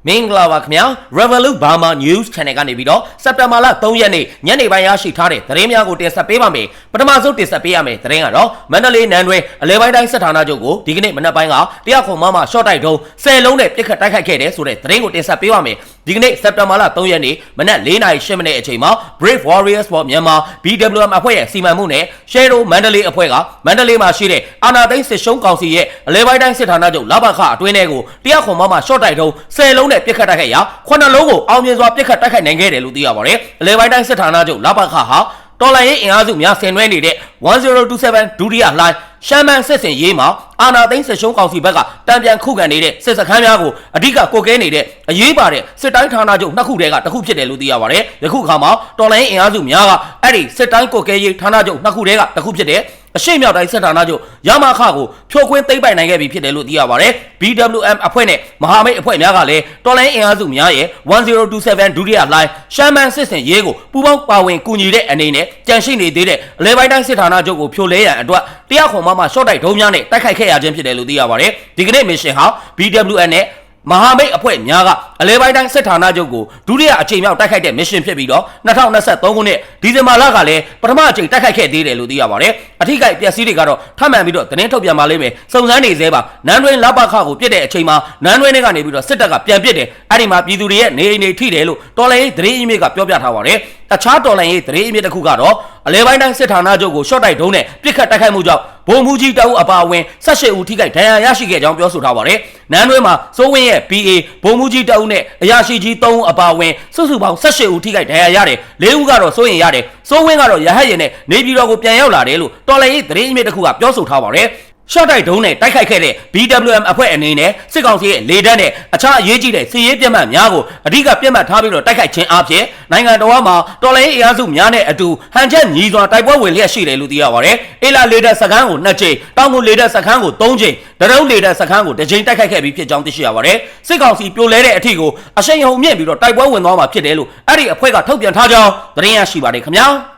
မင်္ဂလာပါခင်ဗျာ Revolut Burma News Channel ကနေပြီးတော့စက်တင်ဘာလ3ရက်နေ့ညနေပိုင်းရရှိထားတဲ့သတင်းများကိုတင်ဆက်ပေးပါမယ်ပထမဆုံးတင်ဆက်ပေးရမယ့်သတင်းကတော့မန္တလေးနန်းတွင်အလဲပိုင်းတိုင်းစစ်ဌာနချုပ်ကိုဒီကနေ့မနက်ပိုင်းကတရားခွန်မရှော့တိုက်တုံး10လုံးနဲ့ပြစ်ခတ်တိုက်ခိုက်ခဲ့တဲ့ဆိုတဲ့သတင်းကိုတင်ဆက်ပေးပါမယ်ဒီကနေ့စက်တင်ဘာလ3ရက်နေ့မနက်4:08မိနစ်အချိန်မှာ Brave Warriors for Myanmar BWM အဖွဲ့ရဲ့စီမံမှုနဲ့ Shadow မန္တလေးအဖွဲ့ကမန္တလေးမှာရှိတဲ့အာဏာသိမ်းစစ်ရှုံးကောင်စီရဲ့အလဲပိုင်းတိုင်းစစ်ဌာနချုပ်လဘခအတွင်းထဲကိုတရားခွန်မရှော့တိုက်တုံး10လုံးနဲ့ပြစ်ခတ်တိုက်ခိုက်ရာ9လုံးကိုအောင်မြင်စွာပြစ်ခတ်တိုက်ခိုက်နိုင်ခဲ့တယ်လို့သိရပါတယ်အလဲပိုင်းတိုင်းစစ်ဌာနချုပ်လဘခဟာတော်လိုင်းရေးအင်အားစုများဆင်နွှဲနေတဲ့1027ဒုတိယလှိုင်းရှမ်းမန်းစစ်စင်ရေးမှာအာဏာသိမ်းစစ်ရှုံးကောင်စီဘက်ကတံပြန်ခုခံနေတဲ့စစ်စခန်းများကိုအဓိကကိုကဲနေတဲ့အရေးပါတဲ့စစ်တိုင်းဌာနချုပ်နှစ်ခုတည်းကတစ်ခုဖြစ်တယ်လို့သိရပါတယ်ယခုအခါမှာတော်လိုင်းရေးအင်အားစုများကအဲ့ဒီစစ်တိုင်းကိုကဲရေးဌာနချုပ်နှစ်ခုတည်းကတစ်ခုဖြစ်တဲ့အရှိမြောက်တိုင်းစစ်ဌာနချုပ်ရမခကိုဖြိုခွင်းသိမ်းပိုက်နိုင်ခဲ့ပြီဖြစ်တယ်လို့သိရပါတယ် BWM အဖွဲ့နဲ့မဟာမိတ်အဖွဲ့များကလည်းတော်လိုင်းအင်အားစုများရဲ့1027ဒုတိယလှိုင်းရှမ်းမန်းစစ်စင်ရေးကိုပူးပေါင်းပါဝင်ကူညီတဲ့အနေနဲ့ကြန့်ရှိနေသေးတဲ့အလဲပိုင်းတိုင်းစစ်ဌာနချုပ်ကိုဖြိုလဲရန်အတွက်တရားခွန်မရှော့တိုက်ဒုံးများနဲ့တိုက်ခိုက်ခဲ့ရခြင်းဖြစ်တယ်လို့သိရပါတယ်ဒီကနေ့မစ်ရှင်ဟာ BWM နဲ့မဟာမိတ်အဖွဲ့များကအလဲပိုင်းတိုင်းစစ်ဌာနချုပ်ကိုဒုတိယအကြိမ်မြောက်တိုက်ခိုက်တဲ့မစ်ရှင်ဖြစ်ပြီးတော့2023ခုနှစ်ဒီဇင်ဘာလကလည်းပထမအကြိမ်တိုက်ခိုက်ခဲ့သေးတယ်လို့သိရပါတယ်အထိကိပျက်စီးတွေကတော့ထပ်မံပြီးတော့သတင်းထုတ်ပြန်ပါလိမ့်မယ်စုံစမ်းနေသေးပါနန်းတွင်းလဘခကိုပြစ်တဲ့အချိန်မှာနန်းတွင်းတွေကနေပြီးတော့စစ်တပ်ကပြန်ပစ်တယ်အဲ့ဒီမှာပြည်သူတွေရဲ့နေအိမ်တွေထိတယ်လို့တော်လိုင်းရေးသတင်းအမြစ်ကပြောပြထားပါတယ်အခြားတော်လိုင်းရေးသတင်းအမြစ်တစ်ခုကတော့အလဲပိုင်းတိုင်းစစ်ဌာနချုပ်ကိုရှော့တိုက်ဒုံးနဲ့ပြစ်ခတ်တိုက်ခိုက်မှုကြောင့်ဗိုလ်မှူးကြီးတအုပ်အပါအဝင်18ဦးထိခိုက်ဒဏ်ရာရရှိခဲ့ကြောင်းပြောဆိုထားပါတယ်နန်းတွင်းမှာစိုးဝင်းရဲ့ PA ဗိုလ်မှူးကြီးတအုပ်နဲ့အရာရှိကြီး3ဦးအပါအဝင်စုစုပေါင်း18ဦးထိခိုက်ဒဏ်ရာရတယ်4ဦးကတော့စိုးရင်ရတယ်စိုးဝင်းကတော့ရဟတ်ရင်နဲ့နေပြည်တော်ကိုပြန်ရောက်လာတယ်လို့တော်လိုင်းရေးသတင်းအမြစ်တစ်ခုကပြောဆိုထားပါတယ်ရှော့တိုက်ဒုံးနဲ့တိုက်ခိုက်ခဲ့တဲ့ BWM အဖွဲ့အနေနဲ့စစ်ကောင်စီရဲ့လေတပ်နဲ့အခြားအရေးကြီးတဲ့စစ်ရေးပြတ်မှတ်များကိုအဓိကပြတ်မှတ်ထားပြီးတော့တိုက်ခိုက်ခြင်းအပြင်နိုင်ငံတော်မှာတော်လိုင်းရေးအင်အားစုများနဲ့အတူဟန်ချက်ညီစွာတိုက်ပွဲဝင်လျက်ရှိတယ်လို့သိရပါတယ်။အေလာလေတပ်စခန်းကို2ကြိမ်တောင်ကိုလေတပ်စခန်းကို3ကြိမ်တရုံးလေတပ်စခန်းကို2ကြိမ်တိုက်ခိုက်ခဲ့ပြီးဖြစ်ကြောင်းသိရှိရပါတယ်။စစ်ကောင်စီပြိုလဲတဲ့အထီကိုအရှိန်ဟုန်မြင့်ပြီးတော့တိုက်ပွဲဝင်သွားမှာဖြစ်တယ်လို့အဲ့ဒီအဖွဲ့ကထုတ်ပြန်ထားကြောင်းသတင်းရရှိပါတယ်ခင်ဗျာ။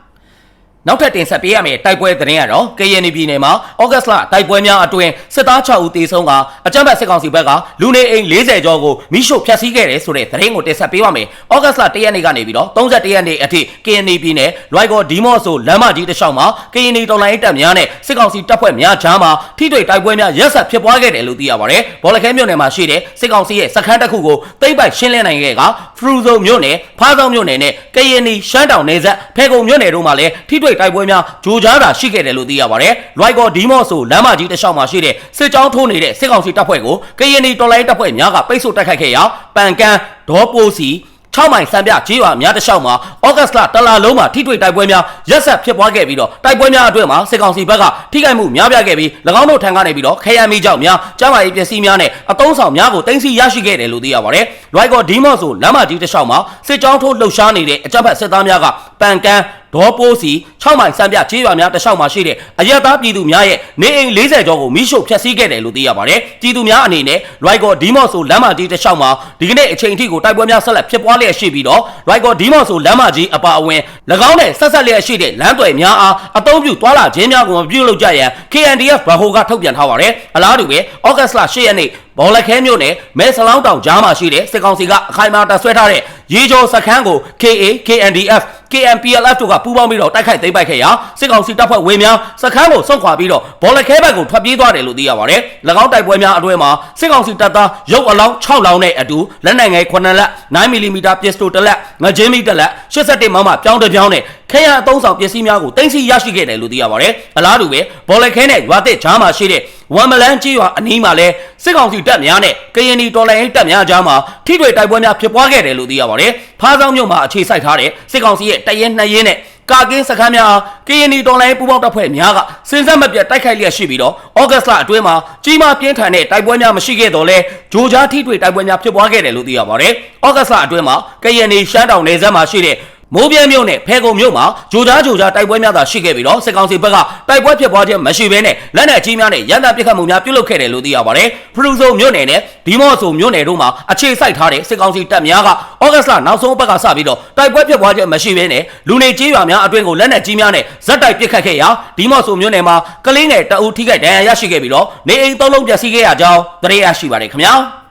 နောက်ထပ်တင်ဆက်ပေးရမယ့်တိုက်ပွဲသတင်းကတော့ကရင်ပြည်နယ်မှာဩဂတ်လတိုက်ပွဲများအတွင်းစစ်သား6ဦးသေဆုံးကအကြမ်းဖက်စစ်ကောင်စီဘက်ကလူနေအိမ်40ကျော်ကိုမိရှို့ဖျက်ဆီးခဲ့တယ်ဆိုတဲ့သတင်းကိုတင်ဆက်ပေးပါမယ်။ဩဂတ်လ1ရက်နေ့ကနေပြီးတော့31ရက်နေ့အထိကရင်ပြည်နယ်လွိုက်ကော်ဒီမော့ဆိုလမ်းမကြီးတစ်လျှောက်မှာကရင်တော်လိုင်းတပ်များနဲ့စစ်ကောင်စီတပ်ဖွဲ့များကြားမှာထိတွေ့တိုက်ပွဲများရက်ဆက်ဖြစ်ပွားခဲ့တယ်လို့သိရပါတယ်။ဘောလခဲမြို့နယ်မှာရှိတဲ့စစ်ကောင်စီရဲ့စခန်းတစ်ခုကိုသိမ်းပိုက်ရှင်းလင်းနိုင်ခဲ့ကဖရူဇုံမြို့နယ်ဖားဆောင်မြို့နယ်နဲ့ကရင်ရှမ်းတောင်နယ်စပ်ဖဲကုံမြို့နယ်တို့မှာလည်းထိတွေ့တိုက်ပွဲများဂျိုကြားတာရှိခဲ့တယ်လို့သိရပါတယ်။လွိုက်ကော်ဒီမော့ဆိုလမ်းမကြီးတစ်လျှောက်မှာရှိတဲ့စစ်ကြောင်းထိုးနေတဲ့စစ်ကောင်စီတပ်ဖွဲ့ကိုကရင်တော်လိုင်းတပ်ဖွဲ့များကပိတ်ဆို့တိုက်ခိုက်ခဲ့ရာပန်ကန်ဒေါ်ပိုစီ6မိုင်စံပြကြေးရွာများတစ်လျှောက်မှာဩဂတ်လတလလုံးမှာထိတွေ့တိုက်ပွဲများရက်ဆက်ဖြစ်ပွားခဲ့ပြီးတော့တိုက်ပွဲများအတွင်းမှာစစ်ကောင်စီဘက်ကထိခိုက်မှုများပြားခဲ့ပြီး၎င်းတို့ထံကနေပြီးတော့ခရမ်းမီကြောက်များကျန်းမာရေးပစ္စည်းများနဲ့အသုံးဆောင်များကိုတင်စီရရှိခဲ့တယ်လို့သိရပါတယ်။လွိုက်ကော်ဒီမော့ဆိုလမ်းမကြီးတစ်လျှောက်မှာစစ်ကြောင်းထိုးလှုပ်ရှားနေတဲ့အကြမ်းဖက်စစ်သားများကပန်ကန်ဒေါ်ပိုးစီ6မိုင်စံပြကြေးရွာများတစ်လျှောက်မှာရှိတဲ့အရက်သားပြည်သူများရဲ့နေအိမ်40ကျော်ကိုမိရှို့ဖျက်ဆီးခဲ့တယ်လို့သိရပါတယ်။ပြည်သူများအနေနဲ့လွိုက်ကော်ဒီမော့ဆိုလမ်းမကြီးတစ်လျှောက်မှာဒီကနေ့အချိန်အထိကိုတိုက်ပွဲများဆက်လက်ဖြစ်ပွားလျက်ရှိပြီးတော့လွိုက်ကော်ဒီမော့ဆိုလမ်းမကြီးအပါအဝင်၎င်းနဲ့ဆက်ဆက်လျက်ရှိတဲ့လမ်းတွေများအားအသုံးပြုသွာလာခြင်းများကိုမပြုလုပ်ကြရန် KNDF ဗဟိုကထုတ်ပြန်ထားပါတယ်။အလားတူပဲဩဂတ်လ8ရက်နေ့ဘောလခဲမြို့နယ်မဲဆလောင်းတောင်ကြားမှာရှိတဲ့စစ်ကောင်စီကအခိုင်အမာတပ်ဆွဲထားတဲ့ရေကျော်စခန်းကို KA KNDF KNPLF တို့ကပူးပေါင်းပြီးတော့တိုက်ခိုက်သိမ်းပိုက်ခဲ့ရာစစ်ကောင်စီတပ်ဖွဲ့ဝင်များစခန်းကိုဆုတ်ခွာပြီးတော့ဘောလခဲဘက်ကိုထွက်ပြေးသွားတယ်လို့သိရပါတယ်။၎င်းတိုက်ပွဲများအတွင်းမှာစစ်ကောင်စီတပ်သားရုပ်အလောင်း6လောင်းနဲ့အတူလက်နက်ငယ်9လက် 9mm ပစ္စတို1လက်ငကြင်းမီ1လက်81မမပြောင်းတစ်ပြောင်းနဲ့ခဲရအသုံးဆောင်ပစ္စည်းများကိုတင်စီရရှိခဲ့တယ်လို့သိရပါတယ်။အလားတူပဲဘောလခဲနဲ့ရွာသစ်ကြားမှာရှိတဲ့ဝမ်မလန်းကြီးရွာအနီးမှာလဲစစ်ကောင်စီတပ်များနဲ့ကရင်တော်လိုင်းတပ်များကြားမှာထိတွေ့တိုက်ပွဲများဖြစ်ပွားခဲ့တယ်လို့သိရပါတယ်။ဖားဆောင်မြို့မှာအခြေစိုက်ထားတဲ့စစ်ကောင်စီရဲ့တရင်2ရင်နဲ့ကာကင်းစခန်းများကရင်တော်လိုင်းပူးပေါင်းတပ်ဖွဲ့များကစဉ်ဆက်မပြတ်တိုက်ခိုက်လျက်ရှိပြီးတော့ဩဂတ်လအတွင်းမှာကြီးမားပြင်းထန်တဲ့တိုက်ပွဲများမရှိခဲ့တော့လဲဂျိုကြားထိတွေ့တိုက်ပွဲများဖြစ်ပွားခဲ့တယ်လို့သိရပါတယ်။ဩဂတ်လအတွင်းမှာကရင်ရှမ်းတောင်နယ်စပ်မှာရှိတဲ့မိုးပြဲမြို့နဲ့ဖဲကုံမြို့မှာဂျိုကြားတိုက်ပွဲများသာရှိခဲ့ပြီးတော့စစ်ကောင်စီဘက်ကတိုက်ပွဲဖြစ်ပွားခြင်းမရှိဘဲနဲ့လက်နက်ကြီးများနဲ့ရန်တပ်ပစ်ခတ်မှုများပြုလုပ်ခဲ့တယ်လို့သိရပါတယ်။ဖရူဇုံမြို့နယ်နဲ့ဒီမော့ဆိုမြို့နယ်တို့မှာအခြေစိုက်ထားတဲ့စစ်ကောင်စီတပ်များကဩဂတ်လနောက်ဆုံးဘက်ကစပြီးတော့တိုက်ပွဲဖြစ်ပွားခြင်းမရှိဘဲနဲ့လူနေကြေးရွာများအတွင်းကိုလက်နက်ကြီးများနဲ့ဇက်တိုက်ပစ်ခတ်ခဲ့ရာဒီမော့ဆိုမြို့နယ်မှာကလေးငယ်တအုပ်ထိခိုက်ဒဏ်ရာရရှိခဲ့ပြီးတော့နေအိမ်3လုံးပျက်စီးခဲ့ရကြောင်းသိရရှိပါတယ်ခင်ဗျာ။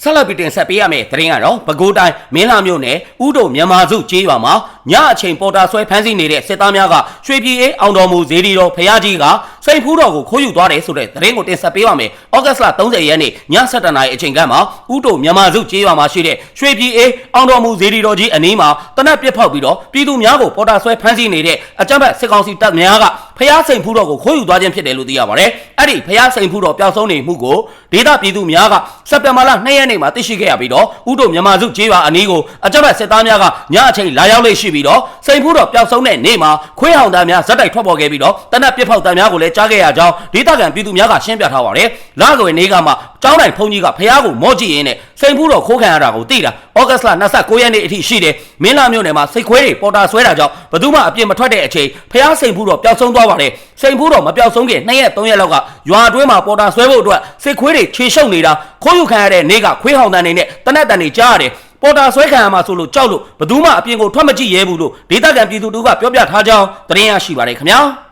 ဆက်လက်ပြီးတင်ဆက်ပေးရမယ့်သတင်းကတော့ပဲခူးတိုင်းမင်းလာမြို့နယ်ဥဒုံမြန်မာစုကျေးရွာမှာညအချိန်ပေါ်တာဆွဲဖမ်းဆီးနေတဲ့စစ်သားများကရွှေပြည်အေးအောင်တော်မူဇေဒီတော်ဖျားကြီးကစိန်ဖူးတော်ကိုခိုးယူသွားတယ်ဆိုတဲ့သတင်းကိုတင်ဆက်ပေးပါမယ်။ဩဂတ်စ်လ30ရက်နေ့ည7:00နာရီအချိန်ကမှဥဒုံမြန်မာစုကျေးရွာမှာရှိတဲ့ရွှေပြည်အေးအောင်တော်မူဇေဒီတော်ကြီးအနီးမှာတနက်ပစ်ဖောက်ပြီးတော့ပြည်သူများကိုပေါ်တာဆွဲဖမ်းဆီးနေတဲ့အကြမ်းဖက်စစ်ကောင်စီတပ်များကဖျားစိန်ဖူးတော်ကိုခိုးယူသွားခြင်းဖြစ်တယ်လို့သိရပါတယ်။အဲ့ဒီဖျားစိန်ဖူးတော်ပျောက်ဆုံးနေမှုကိုဒေသပြည်သူများကစက်တင်ဘာလ2ရက်နေ့မှာသိရှိခဲ့ရပြီးတော့ဥဒုံမြန်မာစုကျေးရွာအနီးကိုအကြမ်းဖက်စစ်သားများကညအချိန်လာရောက်လေရှိပြီးတော့စိန်ဖူးတော်ပျောက်ဆုံးတဲ့နေ့မှာခွေးဟောင်သားများဇက်တိုက်ထွက်ပေါ်ခဲ့ပြီးတော့တနက်ပစ်ဖောက်သားများကိုလည်းကြားခဲ့ရကြောင်းဒေသခံပြည်သူများကရှင်းပြထားပါတယ်။လကွယ်နေ့ကမှကျောင်းတိုင်ဖုန်ကြီးကဖျားကိုမော့ကြည့်ရင်းနဲ့စိန်ဖူးတော်ခိုးခံရတာကိုသိတာဩဂတ်စ်လ29ရက်နေ့အထိရှိတယ်မင်းလာမြို့နယ်မှာစိတ်ခွေးတွေပေါ်တာဆွဲတာကြောင့်ဘယ်သူမှအပြစ်မထွက်တဲ့အချိန်ဖျားစိန်ဖူးတော်ပျောက်ဆုံးသွားပါတယ်စိန်ဖူးတော်မပျောက်ဆုံးခင်2ရက်3ရက်လောက်ကရွာအတွင်းမှာပေါ်တာဆွဲဖို့အတွက်စိတ်ခွေးတွေခြေရှုပ်နေတာခိုးယူခံရတဲ့နေ့ကခွေးဟောင်တန်နေနဲ့တနက်တန်နေကြားရတယ်ပေါ်တာဆွဲခံရမှာဆိုလို့ကြောက်လို့ဘယ်သူမှအပြင်ကိုထွက်မကြည့်ရဲဘူးလို့ဒေသခံပြည်သူတို့ကပြောပြထားကြောင်းသတင်းရရှိပါတယ်ခင်ဗျာ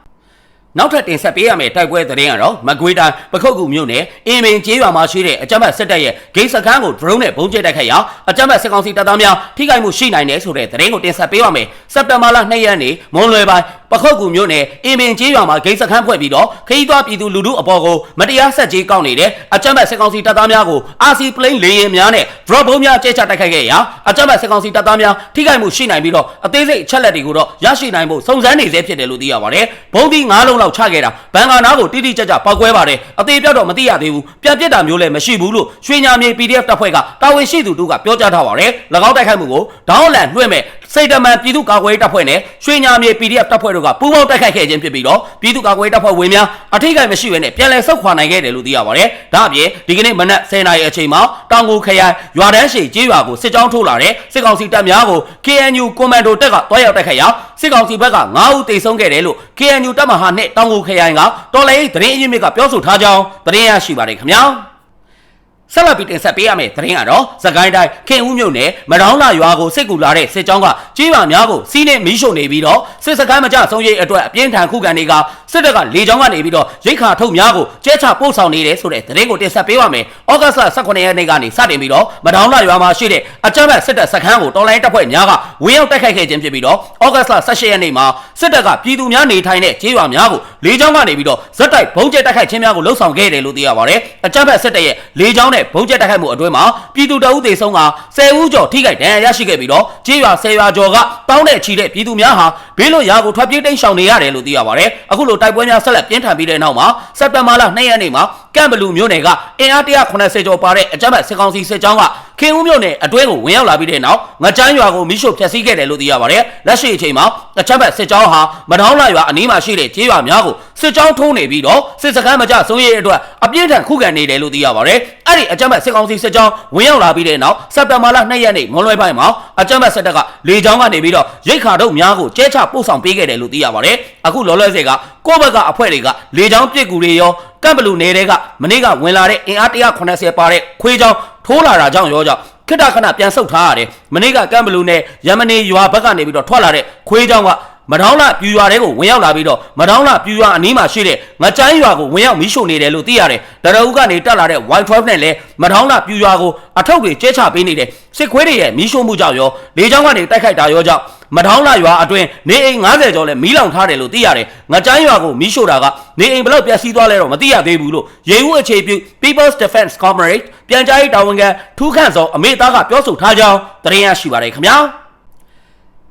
နောက်ထပ်တင်ဆက်ပေးရမယ့်တိုက်ပွဲသတင်းကတော့မကွေးတိုင်းပခုတ်ကူမြို့နယ်အင်းမင်းကျေးရွာမှာရှိတဲ့အကြမ်းဖက်စစ်တပ်ရဲ့ဂိတ်စခန်းကို drone နဲ့ပုံကျဲတိုက်ခိုက်ရာအကြမ်းဖက်စစ်ကောင်စီတပ်သားများထိခိုက်မှုရှိနိုင်တယ်ဆိုတဲ့သတင်းကိုတင်ဆက်ပေးပါမယ်စက်တင်ဘာလ2ရက်နေ့မွန်လွယ်ပိုင်းပခုတ်ကူမြို့နယ်အင်းမင်းကျေးရွာမှာဂိတ်စခန်းဖွဲ့ပြီးတော့ခရီးသွားပြည်သူလူထုအပေါ်ကိုမတရားဆက်ကြေးကောက်နေတဲ့အကြမ်းဖက်စစ်ကောင်စီတပ်သားများကို RC plane လေယာဉ်များနဲ့ drone ဘုံများကျဲချတိုက်ခိုက်ခဲ့ရာအကြမ်းဖက်စစ်ကောင်စီတပ်သားများထိခိုက်မှုရှိနိုင်ပြီးတော့အသေးစိတ်အချက်လက်တွေကိုတော့ရရှိနိုင်ဖို့စုံစမ်းနေစေဖြစ်တယ်လို့သိရပါတယ်ဘုံဒီ9လုံးလောက်ချခဲ့တာဘန်ကာနာကိုတိတိကျကျပောက်ကွဲပါတယ်အသေးပြောက်တော့မသိရသေးဘူးပြန်ပစ်တာမျိုးလည်းမရှိဘူးလို့ရွှေညာမြေ PDF တပ်ဖွဲ့ကတာဝန်ရှိသူတို့ကပြောကြားထားပါတယ်၎င်းတိုက်ခိုက်မှုကိုဒေါင်းလန်လွှဲ့မဲ့စိတ်တမန်ပြည်သူ့ကာကွယ်ရေးတပ်ဖွဲ့နဲ့ရွှေညာမြေ PDF တပ်ဖွဲ့တို့ကပူးပေါင်းတိုက်ခိုက်ခဲ့ခြင်းဖြစ်ပြီးတော့ပြည်သူ့ကာကွယ်ရေးတပ်ဖွဲ့ဝင်များအထိကိမရှိဘဲနဲ့ပြန်လည်ဆုတ်ခွာနိုင်ခဲ့တယ်လို့သိရပါတယ်ဒါအပြင်ဒီကနေ့မနက်10:00နာရီအချိန်မှာတောင်ကိုခရိုင်ရွာတန်းရှိကျေးရွာကိုစစ်ကြောင်းထိုးလာတဲ့စစ်ကောင်စီတပ်များကို KNU ကွန်မန်ဒိုတပ်ကတွားရောက်တိုက်ခိုက်ရာစစ်ကောင်စီဘက်က9ဦးသေဆုံးခဲ့တယ်လို့ KNU တပ်မဟာနဲ့တောင်ကိုခရိုင်ကတော်လှန်ရေးသတင်းအရင်းမြစ်ကပြောဆိုထားကြောင်းသတင်းရရှိပါတယ်ခင်ဗျာဆက်လက်ပြီးတင်ဆက်ပေးရမယ့်သတင်းကတော့စကိုင်းတိုင်းခင်ဦးမြို့နယ်မဒေါင်းလာရွာကိုစစ်ကူလာတဲ့စစ်ကြောင်းကကြေးရွာများကိုစီးနှင်းမီးရှို့နေပြီးတော့စစ်စခန်းမကျဆုံးရေးအတွက်အပြင်းထန်ခုခံတွေကစစ်တပ်ကလေကြောင်းကနေပြီးတော့ရိတ်ခါထုတ်များကိုကျဲချပို့ဆောင်နေတယ်ဆိုတဲ့သတင်းကိုတင်ဆက်ပေးပါမယ်။ဩဂတ်စ်လ18ရက်နေ့ကနေစတင်ပြီးတော့မဒေါင်းလာရွာမှာရှိတဲ့အကြမ်းဖက်စစ်တပ်စခန်းကိုတော်လိုင်းတပ်ဖွဲ့များကဝင်ရောက်တိုက်ခိုက်ခဲ့ခြင်းဖြစ်ပြီးတော့ဩဂတ်စ်လ18ရက်နေ့မှာစစ်တပ်ကပြည်သူများနေထိုင်တဲ့ကြေးရွာများကိုလေကြောင်းကနေပြီးတော့ဇက်တိုက်ဘုံကျဲတိုက်ခိုက်ခြင်းများကိုလှုံ့ဆော်ခဲ့တယ်လို့သိရပါတယ်။အကြမ်းဖက်စစ်တပ်ရဲ့လေကြောင်းနဲ့ဘုံကျဲတိုက်ခိုက်မှုအတွင်းမှာပြည်သူတအုပ်သေဆုံးက10ဦးကျော်ထိခိုက်ဒဏ်ရာရရှိခဲ့ပြီးတော့ကြေးရွာ10ရွာကျော်ကတောင်းတဲ့ချီတဲ့ပြည်သူများဟာဘေးလွတ်ရာကိုထွက်ပြေးတိမ်းရှောင်နေရတယ်လို့သိရပါတယ်။အခုလိုတိုက်ပွဲများဆက်လက်ပြင်းထန်ပြီးတဲ့နောက်မှာစက်တင်ဘာလ2ရက်နေ့မှာကမ်ဘလူမြို့နယ်ကအင်အား180ကျော်ပါတဲ့အကြမ်းဖက်စစ်ကောင်စီစစ်ကြောင်းကခင်ဦးမြို့နယ်အတွင်းကိုဝင်ရောက်လာပြီးတဲ့နောက်ငကြမ်းရွာကိုမိရှို့ဖျက်ဆီးခဲ့တယ်လို့သိရပါတယ်။လက်ရှိအချိန်မှာအကြမ်းဖက်စစ်ကြောင်းဟာမဒေါင်းလာရွာအနီးမှာရှိတဲ့ကျေးရွာများကိုစစ်ကြောင်းထိုးနေပြီးတော့စစ်စခန်းမကျဆုံးရေးအတွက်အပြင်းထန်ခုခံနေတယ်လို့သိရပါတယ်။အဲ့ဒီအကြမ်းဖက်စစ်ကောင်စီစစ်ကြောင်းဝင်ရောက်လာပြီးတဲ့နောက်စက်တင်ဘာလ2ရက်နေ့မွန်လွဲပိုင်းမှာအကြမ်းဖက်စစ်တပ်ကလေကြောင်းကနေပြီးတော့ရိတ်ခါတို့များကိုကျဲချပို့ဆောင်ပေးခဲ့တယ်လို့သိရပါတယ်။အခုလောလောဆယ်ကကိုယ့်ဘက်ကအဖွဲ့တွေကလေကြောင်းပစ်ကူတွေရောကမ်ဘလူနယ်တွေကမနေ့ကဝင်လာတဲ့အင်အား180ပါတဲ့ခွေးကြောင်းထိုးလာတာကြောင့်ရောကြောင့်ခဏခဏပြန်ဆုတ်ထားရတယ်မနေ့ကကမ်ဘလူနယ်ရမနီရွာဘက်ကနေပြီးတော့ထွက်လာတဲ့ခွေးကြောင်းကမဒေါင်းလာပြူရွာတွေကိုဝင်ရောက်လာပြီးတော့မဒေါင်းလာပြူရွာအနီးမှာရှိတဲ့ငကြိုင်းရွာကိုဝင်ရောက်မီးရှို့နေတယ်လို့သိရတယ်။တရအုပ်ကနေတက်လာတဲ့ Y12 နဲ့လည်းမဒေါင်းလာပြူရွာကိုအထောက်တွေကျဲချပေးနေတယ်။စစ်ခွေးတွေရဲ့မီးရှို့မှုကြောင့်ရောလေကြောင်းကနေတိုက်ခိုက်တာရောကြောင့်မဒေါင်းလာရွာအတွင်းနေအိမ်90ကျော်လည်းမီးလောင်ထားတယ်လို့သိရတယ်။ငကြိုင်းရွာကိုမီးရှို့တာကနေအိမ်ဘယ်လောက်ပျက်စီးသွားလဲတော့မသိရသေးဘူးလို့ရေဦးအခြေပြု People's Defense Comrade ပြန်ကြားရေးတာဝန်ခံထူးခန့်စောအမေသားကပြောဆိုထားကြောင်းသတင်းရရှိပါတယ်ခင်ဗျာ။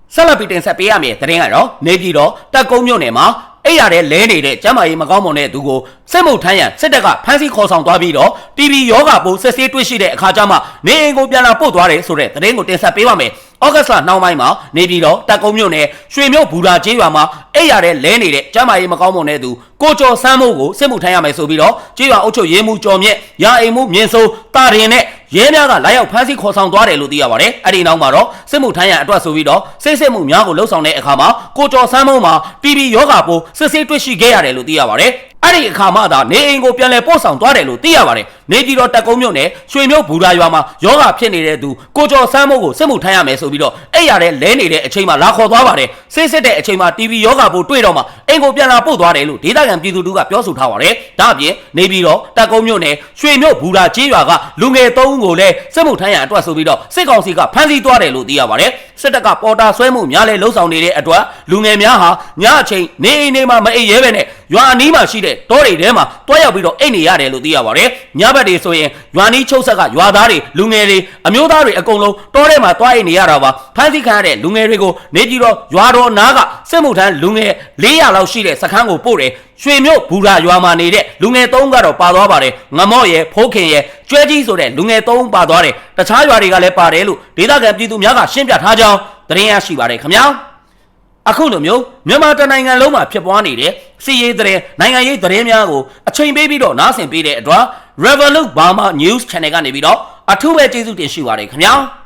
ဆက်လက်ပြီးတင်ဆက်ပေးရမယ့်သတင်းကတော့နေပြည်တော်တက်ကုန်းမြို့နယ်မှာအဲ့ရတဲ့လဲနေတဲ့ကျမ်းမာရေးမကောင်းမွန်တဲ့သူကိုစစ်မှုထမ်းရန်စစ်တပ်ကဖမ်းဆီးခေါ်ဆောင်သွားပြီးတော့ TB ယောဂပိုးစစ်ဆေးတွေ့ရှိတဲ့အခါကျမှနေအိမ်ကိုပြန်လာပို့သွားတယ်ဆိုတဲ့သတင်းကိုတင်ဆက်ပေးပါမယ်။ဩဂတ်စ်လနှောင်းပိုင်းမှာနေပြည်တော်တက်ကုန်းမြို့နယ်ရွှေမြို့ဘူရာကျေးရွာမှာအဲ့ရတဲ့လဲနေတဲ့ကျမ်းမာရေးမကောင်းမွန်တဲ့သူကိုကျော်စမ်းမိုးကိုစစ်မှုထမ်းရမယ်ဆိုပြီးတော့ကျေးရွာအုပ်ချုပ်ရေးမှူးကျော်မြင့်ရာအိမ်မှူးမြင့်စိုးတာရင်နဲ့ရဲများကလာရောက်ဖမ်းဆီးခေါ်ဆောင်သွားတယ်လို့သိရပါတယ်။အဲ့ဒီနောက်မှာတော့စစ်မှုထမ်းရန်အတွက်ဆိုပြီးတော့စစ်မှုများကိုလှုပ်ဆောင်တဲ့အခါမှာကိုကျော်စမ်းမိုးမှာ TB ယောဂပိုးစစ်ဆေးတွေ့ရှိခဲ့ရတယ်လို့သိရပါတယ်။ အဲ့ဒီအခါမှသာနေအိမ်ကိုပြန်လဲပို့ဆောင်သွားတယ်လို့သိရပါတယ်နေပြည်တော်တက်ကုန်းမြို့နယ်ရွှေမြို့ဘူရာရွာမှာယောဂဖြစ်နေတဲ့သူကိုကျော်စန်းမိုးကိုစစ်မှုထမ်းရမယ်ဆိုပြီးတော့အဲ့ရတဲ့လဲနေတဲ့အချိန်မှာလာခေါ်သွားပါတယ်စစ်တဲ့အချိန်မှာ TV ယောဂပို့တွေ့တော့မှအိမ်ကိုပြန်လာပို့သွားတယ်လို့ဒေသခံပြည်သူတို့ကပြောဆိုထားပါတယ်ဒါအပြင်နေပြည်တော်တက်ကုန်းမြို့နယ်ရွှေမြို့ဘူရာကျေးရွာကလူငယ်3ဦးကိုလည်းစစ်မှုထမ်းရန်အတွက်ဆိုပြီးတော့စစ်ကောင်စီကဖမ်းဆီးသွားတယ်လို့သိရပါတယ်စစ်တပ်ကပေါ်တာဆွဲမှုများလဲလှုပ်ဆောင်နေတဲ့အတွက်လူငယ်များဟာညအချိန်နေအိမ်တွေမှာမအိပ်ရဲပဲနဲ့ရွာအနီးမှာရှိတဲ့တောတွေထဲမှာတွားရောက်ပြီးတော့အိတ်နေရတယ်လို့သိရပါတယ်။ညဘက်တွေဆိုရင်ရွာနီးချုပ်ဆက်ကရွာသားတွေလူငယ်တွေအမျိုးသားတွေအကုန်လုံးတောထဲမှာတွားအိတ်နေရတာပါ။ဖမ်းဆီးခံရတဲ့လူငယ်တွေကိုနေပြည်တော်ရွာတော်နားကစစ်မှုထမ်းလူငယ်400လောက်ရှိတဲ့စခန်းကိုပို့တယ်။ရွှေမြို့ဘူရာရွာမှာနေတဲ့လူငယ်3ကတော့ပါသွားပါတယ်။ငမော့ရဲဖိုးခင်ရဲကျွဲကြီးဆိုတဲ့လူငယ်3ပါသွားတယ်။တခြားရွာတွေကလည်းပါတယ်လို့ဒေသခံပြည်သူများကရှင်းပြထားကြောင်းသတင်းရရှိပါတယ်ခင်ဗျာ။အခုလိုမျိုးမြန်မာတနိုင်ငံလုံးမှာဖြစ်ပွားနေတဲ့စီရေးတဲ့နိုင်ငံရေးသတင်းများကိုအချိန်ပေးပြီးတော့နားဆင်ပေးတဲ့အတွက် Revolut Burma News Channel ကနေပြီးတော့အထူးပဲကျေးဇူးတင်ရှိပါတယ်ခင်ဗျာ။